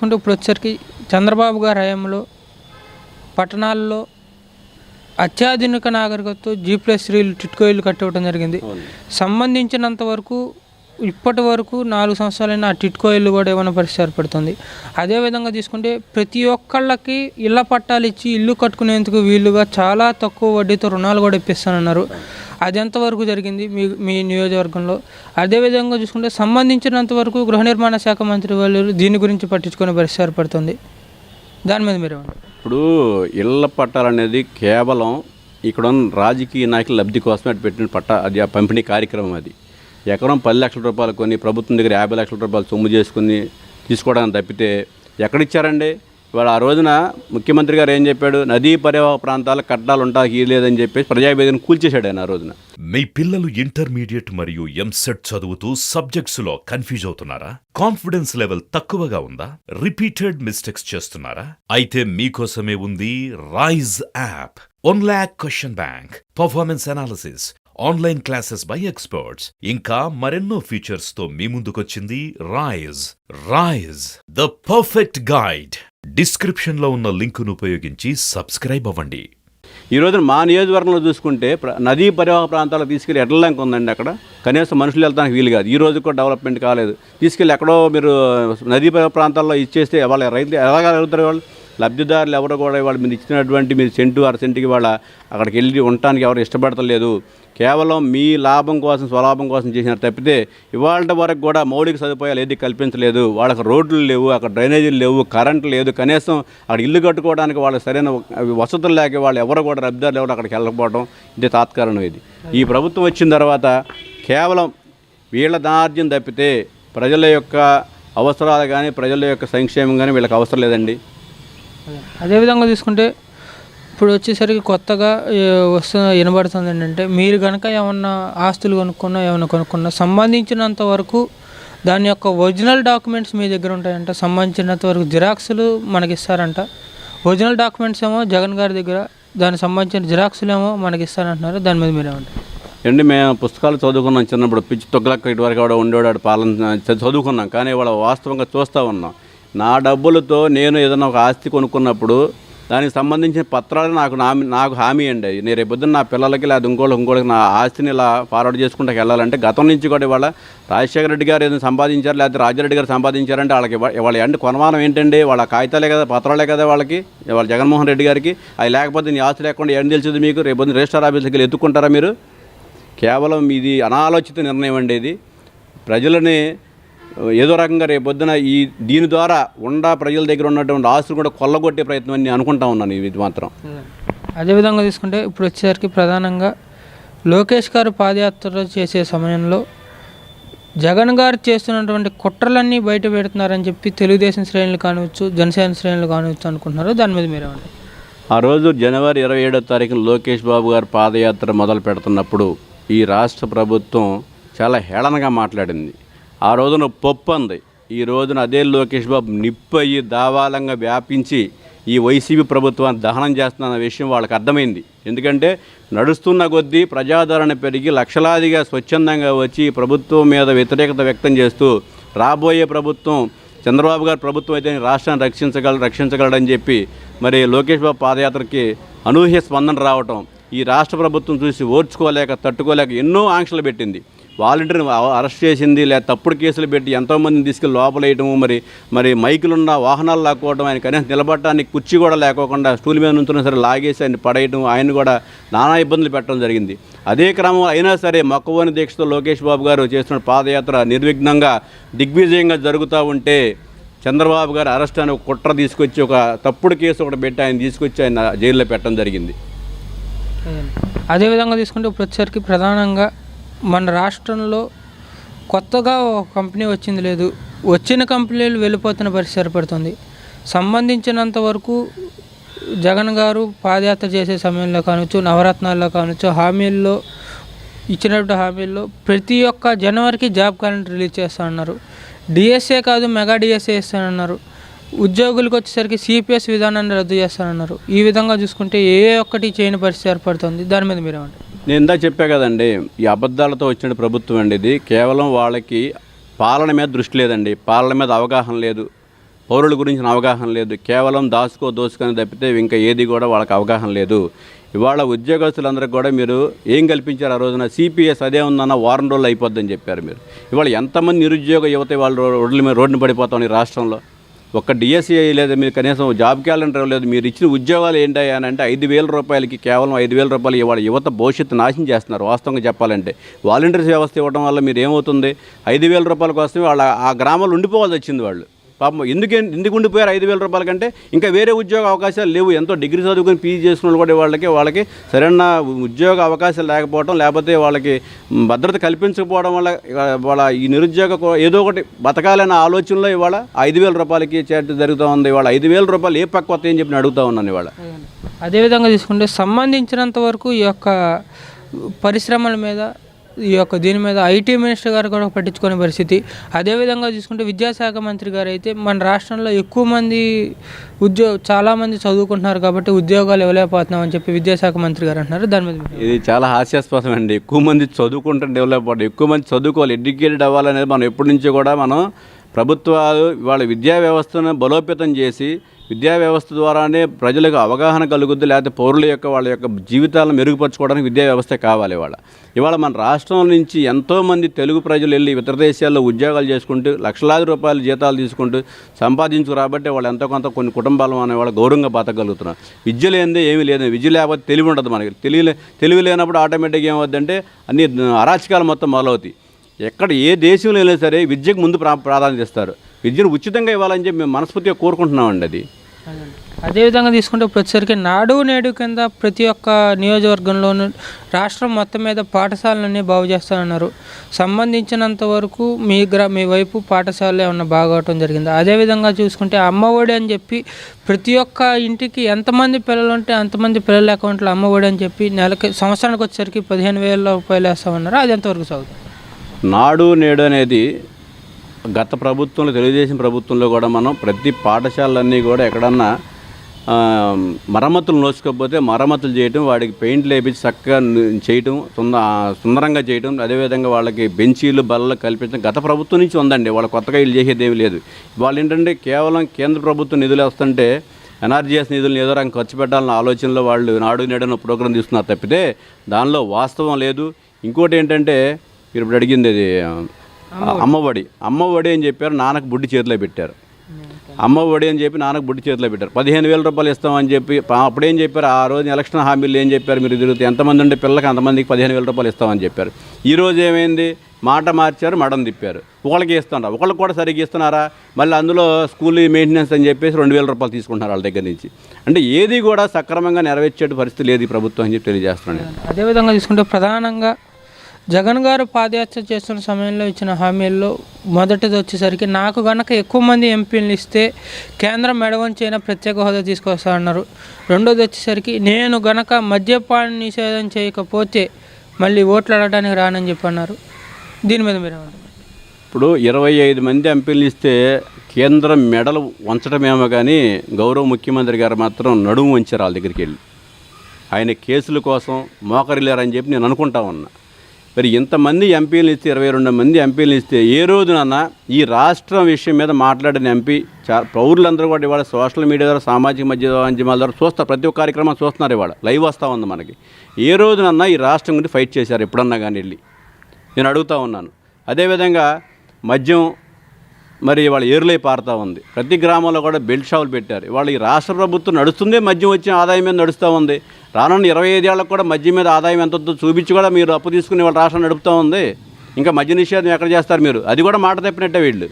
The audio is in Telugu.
ఇప్పుడు వచ్చేసరికి చంద్రబాబు గారి హయాంలో పట్టణాల్లో అత్యాధునిక నాగరికతతో G+3 టిట్కో ఇల్లు కట్టివ్వడం జరిగింది. సంబంధించినంత వరకు ఇప్పటి వరకు 4 సంవత్సరాలైనా ఆ టిట్కో ఇల్లు కూడా ఏమైనా పరిస్థితి ఏర్పడుతుంది. అదేవిధంగా తీసుకుంటే ప్రతి ఒక్కళ్ళకి ఇళ్ల పట్టాలు ఇచ్చి ఇల్లు కట్టుకునేందుకు వీలుగా చాలా తక్కువ వడ్డీతో రుణాలు కూడా ఇప్పిస్తానన్నారు. అది ఎంతవరకు జరిగింది మీ నియోజకవర్గంలో? అదేవిధంగా చూసుకుంటే సంబంధించినంత వరకు గృహ నిర్మాణ శాఖ మంత్రి వాళ్ళు దీని గురించి పట్టించుకునే పరిస్థితి ఏర్పడుతుంది. దాని మీద మీరేమంటారు? ఇప్పుడు ఇళ్ల పట్టాలనేది కేవలం ఇక్కడ ఉన్న రాజకీయ నాయకుల లబ్ధి కోసమే పెట్టిన అది ఆ పంపిణీ కార్యక్రమం. అది ఎకరం 10 లక్షల రూపాయలు కొని ప్రభుత్వం దగ్గర 50 లక్షల రూపాయలు సొమ్ము చేసుకుని తీసుకోవడానికి తప్పితే ఎక్కడిచ్చారండి? ఇవాళ ఆ రోజున ముఖ్యమంత్రి గారు ఏం చెప్పాడు? నదీ పరివాహక ప్రాంతాల కట్టాలు ఉంటాకి లేదని చెప్పేసి ప్రజావేదికను కూల్చేశాడు ఆయన ఆ రోజున. మీ పిల్లలు ఇంటర్మీడియట్ మరియు ఎంసెట్ చదువుతూ సబ్జెక్ట్స్ లో కన్ఫ్యూజ్ అవుతున్నారా? కాన్ఫిడెన్స్ లెవెల్ తక్కువగా ఉందా? రిపీటెడ్ మిస్టేక్స్ చేస్తున్నారా? అయితే మీకోసమే ఉంది Rise app. 1 lakh question bank, performance analysis, online classes by experts, ఇంకా మరెన్నో ఫీచర్స్ తో మీ ముందుకొచ్చింది Rise the perfect guide. Description లో ఉన్న లింకును ఉపయోగించి సబ్స్క్రైబ్ అవ్వండి. ఈ రోజున మా నియోజకవర్గంలో చూసుకుంటే నదీ పరివాహక ప్రాంతాలకు తీసుకెళ్ళి ఎడ్లంక ఉందండి. అక్కడ కనీసం మనుషులు వెళ్తానికి వీలు కాదు. ఈ రోజు కూడా డెవలప్మెంట్ కాలేదు. తీసుకెళ్ళి ఎక్కడో మీరు నదీ పరివాహక ప్రాంతాల్లో ఇచ్చేస్తే వాళ్ళ రైతులు ఎలాగా అడుగుతారు? వాళ్ళు లబ్ధిదారులు ఎవరు కూడా వాళ్ళు మీరు ఇచ్చినటువంటి మీరు సెంటు 1/2 సెంటుకి వాళ్ళ అక్కడికి వెళ్ళి ఉండటానికి ఎవరు ఇష్టపడతలేదు. కేవలం మీ లాభం కోసం స్వలాభం కోసం చేసినారు తప్పితే ఇవాళ వరకు కూడా మౌలిక సదుపాయాలు ఏది కల్పించలేదు. వాళ్ళకి రోడ్లు లేవు, అక్కడ డ్రైనేజీలు లేవు, కరెంటు లేదు. కనీసం అక్కడ ఇల్లు కట్టుకోవడానికి వాళ్ళకి సరైన వసతులు లేక వాళ్ళు ఎవరు కూడా లబ్ధిదారులు ఎవరు అక్కడికి వెళ్ళకపోవడం ఇది తాత్కారణం. ఇది ఈ ప్రభుత్వం వచ్చిన తర్వాత కేవలం వీళ్ళ దార్జ్యం తప్పితే ప్రజల యొక్క అవసరాలు కానీ ప్రజల యొక్క సంక్షేమం కానీ వీళ్ళకి అవసరం లేదండి. అదేవిధంగా తీసుకుంటే ఇప్పుడు వచ్చేసరికి కొత్తగా వినబడుతుంది ఏంటంటే మీరు కనుక ఏమన్నా ఆస్తులు కొనుక్కున్నా సంబంధించినంత వరకు దాని యొక్క ఒరిజినల్ డాక్యుమెంట్స్ మీ దగ్గర ఉంటాయంట. సంబంధించినంత వరకు జిరాక్స్లు మనకి ఇస్తారంట. ఒరిజినల్ డాక్యుమెంట్స్ ఏమో జగన్ గారి దగ్గర, దానికి సంబంధించిన జిరాక్స్లు ఏమో మనకి ఇస్తారంటున్నారు. దాని మీద మీరేమంటారు? అండి, మేము పుస్తకాలు చదువుకున్నాం చిన్నప్పుడు. పిచ్చి తొగ్గలక్క ఇటువరకు కూడా ఉండేవాడు పాలన చదువుకున్నాం. కానీ వాళ్ళ వాస్తవంగా చూస్తూ ఉన్నాం. నా డబ్బులతో నేను ఏదైనా ఒక ఆస్తి కొనుక్కున్నప్పుడు దానికి సంబంధించిన పత్రాలు నాకు హామీ అండి. నేను రేపొద్దున నా పిల్లలకి లేదా ఇంకోళ్ళకి నా ఆస్తిని ఇలా ఫార్వర్డ్ చేసుకుంటూ వెళ్ళాలంటే గతం నుంచి కూడా ఇవాళ రాజశేఖర రెడ్డి గారు ఏదైనా సంపాదించారు లేకపోతే రాజారెడ్డి గారు సంపాదించారంటే వాళ్ళ అంటే కొనమానం ఏంటండి? వాళ్ళ కాగితాలే కదా, పత్రాలే కదా వాళ్ళకి. వాళ్ళ జగన్మోహన్ రెడ్డి గారికి అవి లేకపోతే నీ ఆస్తి లేకుండా ఏం తెలిసింది మీకు? రేపొద్దున రిజిస్టర్ ఆఫీస్కి వెళ్ళి ఎత్తుక్కుంటారా మీరు? కేవలం ఇది అనాలోచిత నిర్ణయం అండి. ఇది ప్రజలని ఏదో రకంగా రేపొద్దున దీని ద్వారా ప్రజల దగ్గర ఉన్నటువంటి ఆస్తులు కూడా కొల్లగొట్టే ప్రయత్నం అని అనుకుంటా ఉన్నాను. ఇది మాత్రం. అదేవిధంగా తీసుకుంటే ఇప్పుడు వచ్చేసరికి ప్రధానంగా లోకేష్ గారు పాదయాత్ర చేసే సమయంలో జగన్ గారు చేస్తున్నటువంటి కుట్రలన్నీ బయట పెడుతున్నారని చెప్పి తెలుగుదేశం శ్రేణులు కానివచ్చు, జనసేన శ్రేణులు కానివచ్చు అనుకుంటున్నారు. దాని మీద మీరేమంటారు? ఆ రోజు జనవరి 27వ తారీఖున లోకేష్ బాబు గారు పాదయాత్ర మొదలు పెడుతున్నప్పుడు ఈ రాష్ట్ర ప్రభుత్వం చాలా హేళనగా మాట్లాడింది. ఆ రోజున పప్పు అంది. ఈ రోజున అదే లోకేష్ బాబు నిప్పయ్యి దావాలంగా వ్యాపించి ఈ వైసీపీ ప్రభుత్వాన్ని దహనం చేస్తున్న విషయం వాళ్ళకి అర్థమైంది. ఎందుకంటే నడుస్తున్న కొద్దీ ప్రజాదరణ పెరిగి లక్షలాదిగా స్వచ్ఛందంగా వచ్చి ప్రభుత్వం మీద వ్యతిరేకత వ్యక్తం చేస్తూ రాబోయే ప్రభుత్వం చంద్రబాబు గారు ప్రభుత్వం అయితే రాష్ట్రాన్ని రక్షించగలడని చెప్పి మరి లోకేష్ బాబు పాదయాత్రకి అనూహ్య స్పందన రావటం ఈ రాష్ట్ర ప్రభుత్వం చూసి ఓర్చుకోలేక తట్టుకోలేక ఎన్నో ఆంక్షలు పెట్టింది. వాలంటీర్ని అరెస్ట్ చేసింది, లేదా తప్పుడు కేసులు పెట్టి ఎంతోమందిని తీసుకెళ్ళి లోపలేయటము, మరి మైకులున్న వాహనాలు లాక్కోవడం, ఆయన కనీసం నిలబడటానికి కుర్చీ కూడా లేకోకుండా స్టూల్ మీద నుంచున్నా సరే లాగేసి ఆయన పడేయటం, ఆయన కూడా నానా ఇబ్బందులు పెట్టడం జరిగింది. అదే క్రమం అయినా సరే మొక్కవోని దీక్షతో లోకేష్ బాబు గారు చేస్తున్న పాదయాత్ర నిర్విఘ్నంగా దిగ్విజయంగా జరుగుతూ ఉంటే చంద్రబాబు గారు అరెస్ట్ అని ఒక కుట్ర తీసుకొచ్చి ఒక తప్పుడు కేసు ఒకటి పెట్టి ఆయన తీసుకొచ్చి ఆయన జైల్లో పెట్టడం జరిగింది. అదేవిధంగా తీసుకుంటే ఇప్పుడు వచ్చేసరికి ప్రధానంగా మన రాష్ట్రంలో కొత్తగా ఒక కంపెనీ వచ్చింది లేదు, వచ్చిన కంపెనీలు వెళ్ళిపోతున్న పరిస్థితి ఏర్పడుతుంది. సంబంధించినంత వరకు జగన్ గారు పాదయాత్ర చేసే సమయంలో కావచ్చు, నవరత్నాల్లో కావచ్చు, ఇచ్చినటువంటి హామీల్లో ప్రతి ఒక్క జనవరికి జాబ్ క్యాలెండర్ రిలీజ్ చేస్తానన్నారు. డిఎస్ఏ కాదు, మెగా డిఎస్ఏ ఇస్తానన్నారు. ఉద్యోగులకు వచ్చేసరికి సిపిఎస్ విధానాన్ని రద్దు చేస్తానన్నారు. ఈ విధంగా చూసుకుంటే ఏ ఒక్కటి చేయని పరిస్థితి ఏర్పడుతుంది. దాని మీద మీరేమంటారు? నేను ఇందా చెప్పా కదండి, ఈ అబద్ధాలతో వచ్చిన ప్రభుత్వం అండి ఇది. కేవలం వాళ్ళకి పాలన మీద దృష్టి లేదండి, పాలన మీద అవగాహన లేదు. పౌరుల గురించిన అవగాహన లేదు. కేవలం దోసుకొని తప్పితే ఇంకా ఏది కూడా వాళ్ళకి అవగాహన లేదు. ఇవాళ ఉద్యోగస్తులందరికీ కూడా మీరు ఏం కల్పించారు ఆ రోజున? సిపిఎస్ అదే ఉందన్న వారం రోజులు అయిపోద్దని చెప్పారు మీరు. ఇవాళ ఎంతమంది నిరుద్యోగ యువత వాళ్ళు రోడ్డున పడిపోతాం ఈ రాష్ట్రంలో. ఒక్క డిఎస్సీ లేదు, మీరు కనీసం జాబ్ క్యాలెండర్ లేదు. మీరు ఇచ్చిన ఉద్యోగాలు ఏంటి అని అంటే 5,000 రూపాయలకి, కేవలం 5,000 రూపాయలు ఇవాళ యువత భవిష్యత్తు నాశనం చేస్తున్నారు. వాస్తవంగా చెప్పాలంటే వాలంటీర్స్ వ్యవస్థ ఇవ్వడం వల్ల మీరు ఏమవుతుంది, 5,000 రూపాయల కోసం వాళ్ళ ఆ గ్రామాలు ఉండిపోవాల్సి వచ్చింది. వాళ్ళు పాపం ఎందుకు ఉండిపోయారు? 5,000 రూపాయల కంటే ఇంకా వేరే ఉద్యోగ అవకాశాలు లేవు. ఎంతో డిగ్రీ చదువుకొని పీజీ చేసిన వాళ్ళు కూడా వాళ్ళకి సరైన ఉద్యోగ అవకాశాలు లేకపోవడం, లేకపోతే వాళ్ళకి భద్రత కల్పించకపోవడం వల్ల వాళ్ళ ఈ నిరుద్యోగ ఏదో ఒకటి బతకాలనే ఆలోచనలో ఇవాళ 5,000 రూపాయలకి చేట జరుగుతూ ఉంది. ఇవాళ 5,000 రూపాయలు ఏ పక్వత ఏం చెప్పి అడుగుతా ఉన్నాను ఇవాళ. అదేవిధంగా తీసుకుంటే సంబంధించినంత వరకు ఈ యొక్క పరిశ్రమల మీద, ఈ యొక్క దీని మీద ఐటీ మినిస్టర్ గారు కూడా పట్టించుకునే పరిస్థితి. అదేవిధంగా చూసుకుంటే విద్యాశాఖ మంత్రి గారు అయితే మన రాష్ట్రంలో ఎక్కువ మంది చాలామంది చదువుకుంటున్నారు కాబట్టి ఉద్యోగాలు ఇవ్వలేకపోతున్నామని చెప్పి విద్యాశాఖ మంత్రి గారు అంటున్నారు. దాని మీద ఇది చాలా హాస్యాస్పదం అండి. ఎక్కువ మంది చదువుకుంటే డెవలప్ అవ్వడం, ఎక్కువ మంది చదువుకోవాలి, ఎడ్యుకేటెడ్ అవ్వాలనేది మనం ఎప్పటి నుంచో కూడా మనం ప్రభుత్వాలు వాళ్ళ విద్యా వ్యవస్థను బలోపేతం చేసి విద్యా వ్యవస్థ ద్వారానే ప్రజలకు అవగాహన కలుగుద్ది, లేకపోతే పౌరుల యొక్క వాళ్ళ యొక్క జీవితాలను మెరుగుపరచుకోవడానికి విద్యా వ్యవస్థ కావాలి. ఇవాళ మన రాష్ట్రం నుంచి ఎంతోమంది తెలుగు ప్రజలు వెళ్ళి ఇతర దేశాల్లో ఉద్యోగాలు చేసుకుంటూ లక్షలాది రూపాయల జీతాలు తీసుకుంటూ సంపాదించుకు రాబట్టే వాళ్ళు ఎంతో కొంత కొన్ని కుటుంబాలు అనేవాళ్ళు గౌరవంగా బతకగలుగుతున్నారు. విద్య లేనిదే ఏమీ లేదు. విద్య లేకపోతే తెలివి ఉండదు మనకి. తెలివి లేనప్పుడు ఆటోమేటిక్గా ఏమవుతుందంటే అన్ని అరాచకాలు మొత్తం మొదలవుతాయి. ఎక్కడ ఏ దేశంలో వెళ్ళినా సరే విద్యకు ముందు ప్రాధాన్యత ఇస్తారు. విద్యను ఉచితంగా ఇవ్వాలని చెప్పి మేము మనస్ఫూర్తిగా కోరుకుంటున్నామండి. అది అదేవిధంగా తీసుకుంటే ఇప్పుడు వచ్చేసరికి నాడు నేడు కింద ప్రతి ఒక్క నియోజకవర్గంలోనూ రాష్ట్రం మొత్తం మీద పాఠశాలన్నీ బాగు చేస్తానన్నారు. సంబంధించినంత వరకు మీ వైపు పాఠశాలలు ఏమన్నా బాగోవటం జరిగింది. అదేవిధంగా చూసుకుంటే అమ్మఒడి అని చెప్పి ప్రతి ఒక్క ఇంటికి ఎంతమంది పిల్లలు ఉంటే అంతమంది పిల్లల అకౌంట్లో అమ్మఒడి అని చెప్పి సంవత్సరానికి వచ్చేసరికి 15,000 రూపాయలు వేస్తామన్నారు. అది ఎంతవరకు సాగుతుంది? నాడు నేడు అనేది గత ప్రభుత్వంలో, తెలుగుదేశం ప్రభుత్వంలో కూడా మనం ప్రతి పాఠశాలన్నీ కూడా ఎక్కడన్నా మరమ్మతులు నోచుకోకపోతే మరమ్మతులు చేయటం, వాడికి పెయింట్లు వేయించి చక్కగా చేయటం, సుందరంగా చేయటం, అదేవిధంగా వాళ్ళకి బెంచీలు బల్లలు కల్పించడం గత ప్రభుత్వం నుంచి ఉందండి. వాళ్ళు కొత్తగా ఇల్లు చేసేది ఏమీ లేదు. వాళ్ళు ఏంటంటే కేవలం కేంద్ర ప్రభుత్వం నిధులు వస్తుంటే ఎన్ఆర్జీఎస్ నిధులను ఏదో రకంగా ఖర్చు పెట్టాలన్న ఆలోచనలో వాళ్ళు నాడు నేడన్న ప్రోగ్రాం తీసుకున్నారు తప్పితే దానిలో వాస్తవం లేదు. ఇంకోటి ఏంటంటే ఇప్పుడు అడిగింది అది అమ్మఒడి అని చెప్పారు, నాన్నకు బుడ్డి చేతిలో పెట్టారు. అమ్మఒడి అని చెప్పి నాన్నకు బుడ్డి చేతిలో పెట్టారు. 15,000 రూపాయలు ఇస్తామని చెప్పి అప్పుడేం చెప్పారు? ఆ రోజు ఎలక్షన్ హామీలు ఏం చెప్పారు? మీరు తిరుగుతాయి ఎంతమంది ఉంటే పిల్లలకి అంతమందికి 15,000 రూపాయలు ఇస్తామని చెప్పారు. ఈరోజు ఏమైంది? మాట మార్చారు, మడం తిప్పారు. ఒకళ్ళకి ఇస్తున్నారు, ఒకళ్ళకి కూడా సరిగ్గా ఇస్తున్నారా? మళ్ళీ అందులో స్కూల్ మెయింటెనెన్స్ అని చెప్పేసి 2,000 రూపాయలు తీసుకుంటున్నారు వాళ్ళ దగ్గర నుంచి. అంటే ఏది కూడా సక్రమంగా నెరవేర్చే పరిస్థితి లేదు ఈ ప్రభుత్వం అని చెప్పి తెలియజేస్తున్నాను. అదేవిధంగా తీసుకుంటే ప్రధానంగా జగన్ గారు పాదయాత్ర చేస్తున్న సమయంలో ఇచ్చిన హామీల్లో మొదటిది వచ్చేసరికి నాకు గనక ఎక్కువ మంది ఎంపీలు ఇస్తే కేంద్రం మెడవంచైనా ప్రత్యేక హోదా తీసుకొస్తా అన్నారు. రెండోది వచ్చేసరికి నేను గనక మద్యపాన నిషేధం చేయకపోతే మళ్ళీ ఓట్లు అడగడానికి రానని చెప్పి అన్నారు. దీని మీద మీరు ఇప్పుడు 25 మంది ఎంపీలు ఇస్తే కేంద్రం మెడలు వంచడమేమో కానీ గౌరవ ముఖ్యమంత్రి గారు మాత్రం నడుము వంచారు వాళ్ళ దగ్గరికి వెళ్ళి. ఆయన కేసుల కోసం మోకరిల్లారని చెప్పి నేను అనుకుంటా ఉన్నా. మరి ఇంతమంది ఎంపీలు ఇస్తే 22 మంది ఎంపీలు ఇస్తే ఏ రోజునన్నా ఈ రాష్ట్రం విషయం మీద మాట్లాడిన ఎంపీ పౌరులందరూ కూడా ఇవాళ సోషల్ మీడియా ద్వారా సామాజిక మాధ్యమాల ద్వారా చూస్తారు, ప్రతి ఒక్క కార్యక్రమం చూస్తున్నారు. ఇవాళ లైవ్ వస్తూ ఉంది మనకి. ఏ రోజునన్నా ఈ రాష్ట్రం గురించి ఫైట్ చేశారు ఎప్పుడన్నా కానీ వెళ్ళి? నేను అడుగుతూ ఉన్నాను. అదేవిధంగా మద్యం మరి ఇవాళ ఏరులై పారుతూ ఉంది. ప్రతి గ్రామంలో కూడా బెల్ట్ షాపులు పెట్టారు. ఇవాళ ఈ రాష్ట్ర ప్రభుత్వం నడుస్తుందే మద్యం వచ్చే ఆదాయం మీద నడుస్తూ ఉంది. రానున్న 25 ఏళ్ళకు కూడా మద్యం మీద ఆదాయం ఎంత చూపించి కూడా మీరు అప్పు తీసుకుని వాళ్ళ రాష్ట్రం నడుపుతూ ఉంది. ఇంకా మద్య నిషేధం ఎక్కడ చేస్తారు మీరు? అది కూడా మాట తప్పినట్టే వీళ్ళు.